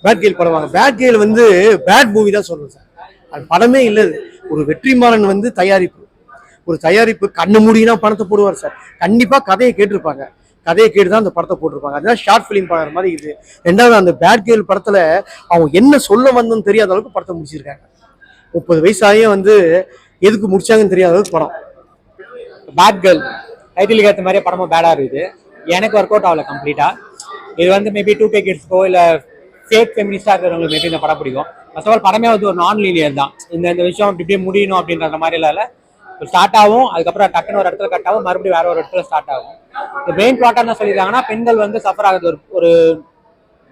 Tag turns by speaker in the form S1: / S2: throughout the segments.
S1: Bad girl படம் வாங்க. Bad girl வந்து பேட் மூவி தான் சொல்றேன் சார். அது படமே இல்லை. ஒரு வெற்றிமாறன் வந்து தயாரிப்பு, ஒரு தயாரிப்பு கண்ணு மூடினா படத்தை போடுவார் சார். கண்டிப்பா கதையை கேட்டிருப்பாங்க, கதையை கேட்டு தான் அந்த படத்தை போட்டிருப்பாங்க. அதுதான் ஷார்ட் ஃபிலிம் பண்ணுற மாதிரி இது. ரெண்டாவது அந்த பேட் கேர்ள் படத்துல அவங்க என்ன சொல்ல வந்தோன்னு தெரியாத அளவுக்கு படத்தை முடிச்சிருக்காங்க. 30 வயசாகியும் வந்து எதுக்கு முடிச்சாங்கன்னு தெரியாத அளவுக்கு படம்.
S2: பேட் கேர்ள் டைட்டிலுக்கு ஏற்ற மாதிரியே படமும் பேடா இருக்குது. எனக்கு ஒர்க் அவுட் ஆகல கம்ப்ளீட்டா. இது வந்து மேபி 2K கிட்ஸ்க்கோ இல்லை ஃபேக் ஃபெமினிஸ்டாக இருக்கிறவங்களுக்கு மேபி இந்த படம் பிடிக்கும். ஃபர்ஸ்ட் ஆஃப் ஆல் படமே வந்து ஒரு நான் லீனியர் தான். இந்த விஷயம் இப்படியே முடியணும் அப்படின்ற மாதிரி இல்லை. ஸ்டார்ட் ஆகும், அதுக்கப்புறம் டக்குன்னு ஒரு இடத்துல கட் ஆகும், மறுபடியும் வேற ஒரு இடத்துல ஸ்டார்ட் ஆகும். இந்த மெயின் பிளாட்டா என்ன சொல்லியிருக்காங்கன்னா, பெண்கள் வந்து சஃபர் ஆகுது. ஒரு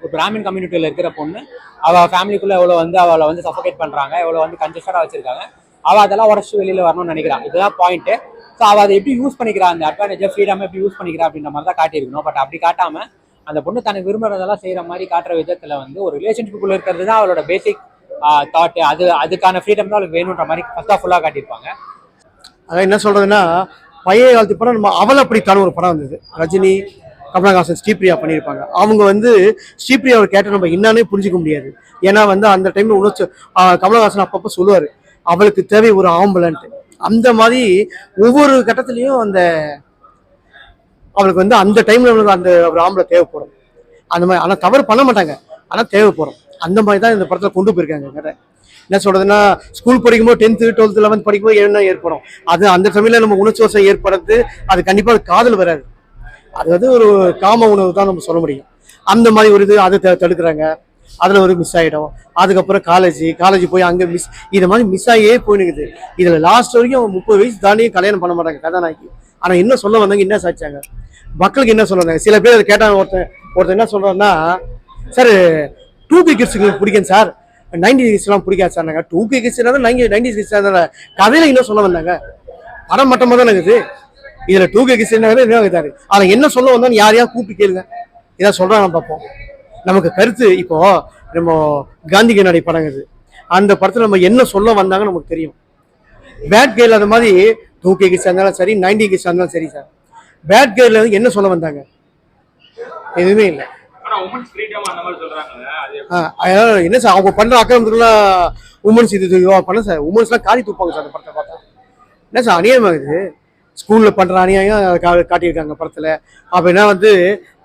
S2: பிராமின் கம்யூனிட்டியில் இருக்கிற பொண்ணு அவள் ஃபேமிலிக்குள்ள எவ்வளோ வந்து அவளை வந்து சஃபோகேட் பண்ணுறாங்க, எவ்வளோ வந்து கன்ஜஸ்டடாக வச்சிருக்காங்க. அவள் அதெல்லாம் உடச்சு வெளியில் வரணும்னு நினைக்கிறான். இதுதான் பாயிண்ட்டு. ஸோ அவள் அதை எப்படி யூஸ் பண்ணிக்கிறா, அந்த அட்வான்டேஜ் ஃப்ரீடம் எப்படி யூஸ் பண்ணிக்கிறா அப்படின்ற மாதிரி தான் காட்டியிருக்கணும். பட் அப்படி காட்டாம அந்த பொண்ணு தனக்கு விரும்புறதெல்லாம் செய்யற மாதிரி காட்டுற விதத்துல வந்து ஒரு ரிலேஷன்ஷிப்புக்குள்ள இருக்கிறது தான் அவளோட பேசிக் தாட். அதுக்கான ஃப்ரீடம் தான் அவளுக்கு வேணுன்ற மாதிரி ஃபர்ஸ்ட் ஆஃப் ஃபுல்லாக காட்டியிருப்பாங்க.
S1: அதான் என்ன சொல்றதுன்னா, பழைய காலத்து படம் நம்ம அவள் அப்படித்தான ஒரு படம் வந்தது. ரஜினி, கமலஹாசன், ஸ்ரீபிரியா பண்ணியிருப்பாங்க. அவங்க வந்து ஸ்ரீபிரியாவை கேட்ட நம்ம என்னன்னே புரிஞ்சிக்க முடியாது. ஏன்னா வந்து அந்த டைம்ல உணர்ச்சி கமலஹாசன் அப்பப்போ சொல்லுவார், அவளுக்கு தேவை ஒரு ஆம்புலன்ட்டு. அந்த மாதிரி ஒவ்வொரு கட்டத்துலையும் அந்த அவளுக்கு வந்து அந்த டைம்ல அந்த ஒரு ஆம்பளை தேவைப்படும். அந்த மாதிரி ஆனால் தவறு பண்ண மாட்டாங்க, ஆனால் தேவைப்படும். அந்த மாதிரி தான் இந்த படத்தில் கொண்டு போயிருக்காங்க கதை. என்ன சொல்றதுன்னா, ஸ்கூல் படிக்கும்போது 10th 12th 11th படிக்கும்போது என்ன ஏற்படும், அது அந்த சமயத்தில் நம்ம உணர்ச்சி வசம் ஏற்படுறது. அது கண்டிப்பாக காதல் வராது. அது வந்து ஒரு காம உணவு தான் நம்ம சொல்ல முடியும். அந்த மாதிரி ஒரு இது அதை தடுக்கிறாங்க. அதில் ஒரு மிஸ் ஆகிடும். அதுக்கப்புறம் காலேஜ் போய் அங்கே மிஸ், இது மாதிரி மிஸ் ஆகியே போயினுக்குது. இதில் லாஸ்ட் வரைக்கும் 30 வயசு தாண்டி கல்யாணம் பண்ண மாட்டாங்க கதாநாயகி. ஆனால் என்ன சொல்ல வந்தாங்க, என்ன சாச்சாங்க, மக்களுக்கு என்ன சொல்ல வந்தாங்க. சில பேர் அதை கேட்டாங்க. ஒருத்தர் என்ன சொல்றாருன்னா, சார் 2K கிட்ஸுக்கு பிடிக்கும் சார், 90s கிட்ஸ்லாம் பிடிக்காது சார். நாங்கள் 2K கிட்ஸ் 90s கிட்ஸ் கதையில என்ன சொல்ல வந்தாங்க, படம் மட்டமாக தான் இருக்குது. இதில் 2K கிட்ஸ் என்ன ஆகுது, அதில் என்ன சொல்ல வந்தான்னு யாரையா கூப்பிட்டு கேளுங்க, இதான் சொல்றாங்க பார்ப்போம். நமக்கு கருத்து இப்போ நம்ம காந்தி கண்ணாடி படங்குது, அந்த படத்தில் நம்ம என்ன சொல்ல வந்தாங்கன்னு நமக்கு தெரியும். பேட் கேர்ள் அந்த மாதிரி 2K கிட்ஸ் இருந்தாலும் சரி, 90 கிட்ஸ் இருந்தாலும் சரி சார், பேட் கேர்ள்ல என்ன சொல்ல வந்தாங்க, எதுவுமே இல்லை. என்ன சார் அவங்க பண்ற அக்கிரமத்துக்குலாம் உமன்ஸ் இது பண்ண சார், உமன்ஸ்லாம் காரி தூப்பாங்க சார் அந்த படத்தை பார்த்தா. என்ன சார் அநியாயமாகுது, ஸ்கூல்ல பண்ற அநியாயம் காட்டியிருக்காங்க படத்துல. அப்படின்னா வந்து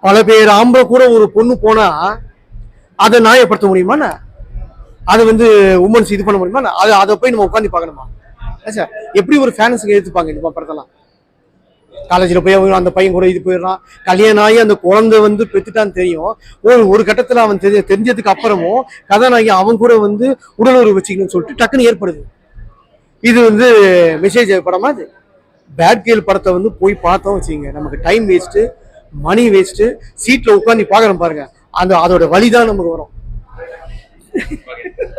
S1: பல பேர் ஆம்பளை கூட ஒரு பொண்ணு போனா அதை நியாயப்படுத்த முடியுமா, அதை வந்து உமன்ஸ் இது பண்ண முடியுமா, அதை போய் நம்ம உட்காந்து பார்க்கணுமா சார்? எப்படி ஒரு ஃபேன்ஸுக்கு எடுத்துப்பாங்க இந்த படத்தெல்லாம்? காலேஜில் போய் அவங்க அந்த பையன் கூட இது போயிடறான், கல்யாணம் ஆகி அந்த குழந்தை வந்து பெற்றுட்டான்னு தெரியும். ஒரு கட்டத்தில் அவன் தெரிஞ்சதுக்கு அப்புறமும் கதாநாயகி அவன் கூட வந்து உடலுறவு வச்சுக்கணும்னு சொல்லிட்டு டக்குன்னு ஏற்படுது. இது வந்து மெசேஜ் படமா? இது பேட் கேர்ள் படத்தை வந்து போய் பார்த்தோம் வச்சுங்க, நமக்கு டைம் வேஸ்ட்டு, மணி வேஸ்ட்டு, சீட்டில் உட்காந்து பார்க்குறோம் பாருங்க, அதோட வழிதான் நமக்கு வரும்.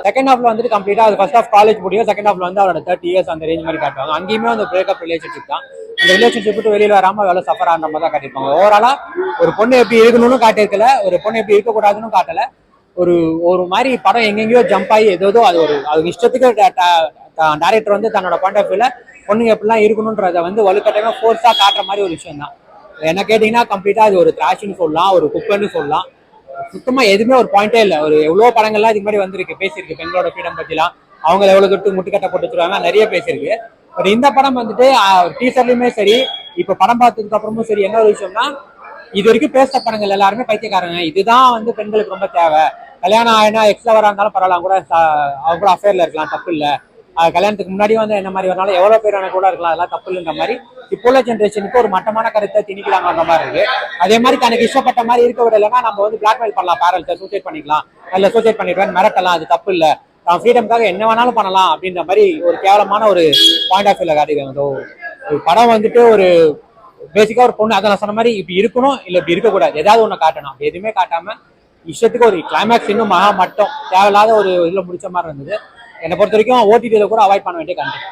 S2: செகண்ட் ஹாஃப்ல வந்துட்டு கம்ப்ளீட்டா அது ஃபர்ஸ்ட் ஹாஃப் காலேஜ் முடியும், செகண்ட் ஹாஃப்ல வந்து அவரோட 30 years அந்த ரேஞ்ச் மாதிரி காட்டுவாங்க. அங்கேயுமே அந்த பிரேக்கப் ரிலேஷன்ஷிப் தான். அந்த ரிலேஷன்ஷிப் விட்டு வெளியில வராம வேலை சஃபர் ஆன மாதிரி தான் காட்டியிருப்பாங்க. ஓவராலா ஒரு பொண்ணு எப்படி இருக்கணும்னு காட்டியிருக்கல, ஒரு பொண்ணு எப்படி இருக்கக்கூடாதுன்னு காட்டல. ஒரு மாதிரி படம் எங்கெங்கயோ ஜம்ப் ஆகி ஏதோ அது இஷ்டத்துக்கு டைரக்டர் வந்து தன்னோட பாயிண்ட் ஆஃப் வியூல பொண்ணுங்க எப்படிலாம் இருக்கணும்ன்றத வந்து வலுக்கட்டாயமா ஃபோர்ஸா காட்டுற மாதிரி ஒரு விஷயம் தான். என்ன கேட்டீங்கன்னா கம்ப்ளீட்டா அது ஒரு கிராஷ்னு சொல்லலாம், ஒரு குப்பைன்னு சொல்லலாம். சுத்தமா எதுவுமே ஒரு பாயிண்டே இல்லை. ஒரு எவ்வளோ படங்கள்லாம் இதுக்கு மாதிரி வந்திருக்கு, பேசியிருக்கு பெண்களோட ஃப்ரீடம் பத்திலாம், அவங்க எவ்வளவு தொட்டு முட்டுக்கட்டை போட்டு வச்சிருக்காங்க, நிறைய பேசியிருக்கு. பட் இந்த படம் வந்துட்டு டீசர்லயுமே சரி, இப்ப படம் பார்த்ததுக்கு அப்புறமும் சரி, என்ன ஒரு விஷயம்னா, இது வரைக்கும் பேசுற படங்கள் எல்லாருமே பைத்தியக்காரங்க, இதுதான் வந்து பெண்களுக்கு ரொம்ப தேவை, கல்யாணம் ஆயினா எக்ஸ்லவரா இருந்தாலும் பரவாயில்ல, கூட அவங்க கூட அஃபேர்ல இருக்கலாம், தப்பு இல்லை, கல்யாணத்துக்கு முன்னாடி வந்து என்ன மாதிரி வரனாலும் எவ்வளவு பேர் கூட இருக்கலாம், அதெல்லாம் தப்பு இல்லைன்ற மாதிரி இப்போ உள்ள ஜென்ரேஷனுக்கு ஒரு மட்டமான கருத்தை திணிக்கிறாங்க மாதிரி இருக்கு. அதே மாதிரி தனக்கு இஷ்டப்பட்ட மாதிரி இருக்க விடலைன்னா நம்ம வந்து பிளாக்மெயில் பண்ணலாம், பேரண்ட்ஸை சூசைட் பண்ணிக்கலாம், இல்லை சூசைட் பண்ணிடுவேன் மிரட்டலாம், அது தப்பு இல்லை, நான் ஃப்ரீடம்காக என்ன வேணாலும் பண்ணலாம் அப்படின்ற மாதிரி ஒரு கேவலமான ஒரு பாயிண்ட் ஆஃப் வியூல காட்டிருக்காங்க. ஒரு படம் வந்துட்டு ஒரு பேசிக்கா ஒரு பொண்ணு, அதை நான் சொன்ன மாதிரி இப்படி இருக்கணும் இல்லை இப்படி இருக்கக்கூடாது, ஏதாவது ஒன்று காட்டணும், அப்படி எதுவுமே காட்டாம இஷ்டத்துக்கு ஒரு கிளைமேக்ஸ் இன்னும் மகா மட்டும் தேவையில்லாத ஒரு இதில் முடிச்ச மாதிரி இருந்தது. என்னை பொறுத்த வரைக்கும் ஓடிடியில் கூட அவாய்ட் பண்ண வேண்டிய கண்டென்ட்.